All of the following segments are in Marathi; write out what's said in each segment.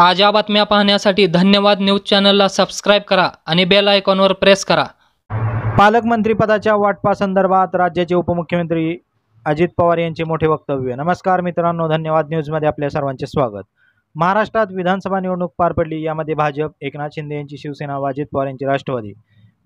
ताज्या बातम्या पाहण्यासाठी धन्यवाद न्यूज चॅनलला सबस्क्राईब करा आणि बेल आयकॉनवर प्रेस करा। पालकमंत्रीपदाच्या वाटपासंदर्भात राज्याचे उपमुख्यमंत्री अजित पवार यांचे मोठे वक्तव्य। नमस्कार मित्रांनो, धन्यवाद न्यूजमध्ये आपल्या सर्वांचे स्वागत। महाराष्ट्रात विधानसभा निवडणूक पार पडली। यामध्ये भाजप, एकनाथ शिंदे यांची शिवसेना व अजित पवार यांची राष्ट्रवादी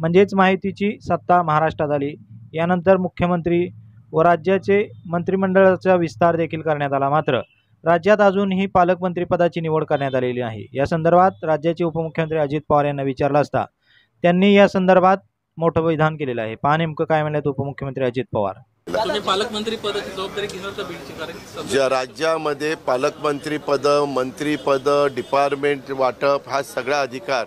म्हणजेच माहितीची सत्ता महाराष्ट्रात आली। यानंतर मुख्यमंत्री व राज्याचे मंत्रिमंडळाचा विस्तार देखील करण्यात आला। मात्र राज्यात अजूनही पालकमंत्रीपदाची निवड करण्यात आलेली आहे। या संदर्भात राज्याचे उपमुख्यमंत्री अजित पवार यांना विचारलं असता त्यांनी या संदर्भात मोठं विधान केलेलं आहे। पहा नेमकं काय म्हणले उपमुख्यमंत्री अजित पवार। तुम्ही पालकमंत्री पदाची जबाबदारी घेणार का बीडची? कारण ज्या राज्यामध्ये पालकमंत्री पद, मंत्रीपद, डिपार्टमेंट वाटप हा सगळा अधिकार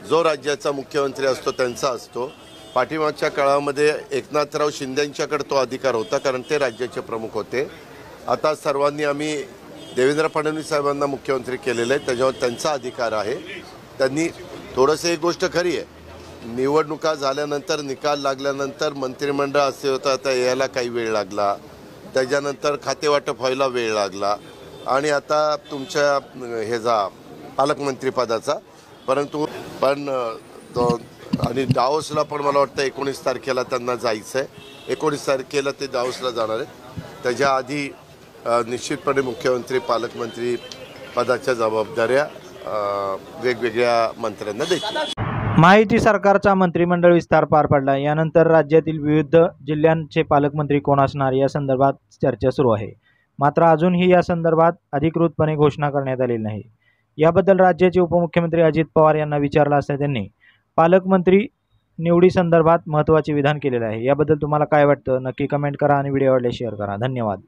जो राज्याचा मुख्यमंत्री असतो त्यांचा असतो। पाठीमागच्या काळामध्ये एकनाथराव शिंदेंच्याकडे तो अधिकार होता, कारण ते राज्याचे प्रमुख होते। आता सर्वांनी आम्ही देवेंद्र फडणवीस साहेबांना मुख्यमंत्री केलेले आहे, त्याच्यावर त्यांचा अधिकार आहे। त्यांनी थोडंसं एक गोष्ट खरी आहे, निवडणुका झाल्यानंतर निकाल लागल्यानंतर मंत्रिमंडळ असे होतं, आता यायला काही वेळ लागला, त्याच्यानंतर खातेवाटप व्हायला वेळ लागला आणि आता तुमच्या ह्याचा पालकमंत्रीपदाचा परंतु तो आणि दाओसला पण मला वाटतं 19 तारखेला त्यांना जायचं आहे। 19 तारखेला ते दाओसला जाणार आहेत। त्याच्या आधी निश्चितपणे मुख्यमंत्री पालकमंत्री पदाच्या जबाबदाऱ्या वेगवेगळ्या मंत्र्यांना देतील। माहिती सरकारचा मंत्रिमंडळ विस्तार पार पडला। यानंतर राज्यातील विविध जिल्ह्यांचे पालकमंत्री कोण असणार या संदर्भात चर्चा सुरू आहे। मात्र अजूनही या संदर्भात अधिकृतपणे घोषणा करण्यात आलेली नाही। याबद्दल राज्याचे उपमुख्यमंत्री अजित पवार यांना विचारलं असता त्यांनी पालकमंत्री निवडी संदर्भात महत्त्वाचे विधान केलेले आहे। याबद्दल तुम्हाला काय वाटतं नक्की कमेंट करा आणि व्हिडिओ आवडल्यास शेअर करा। धन्यवाद।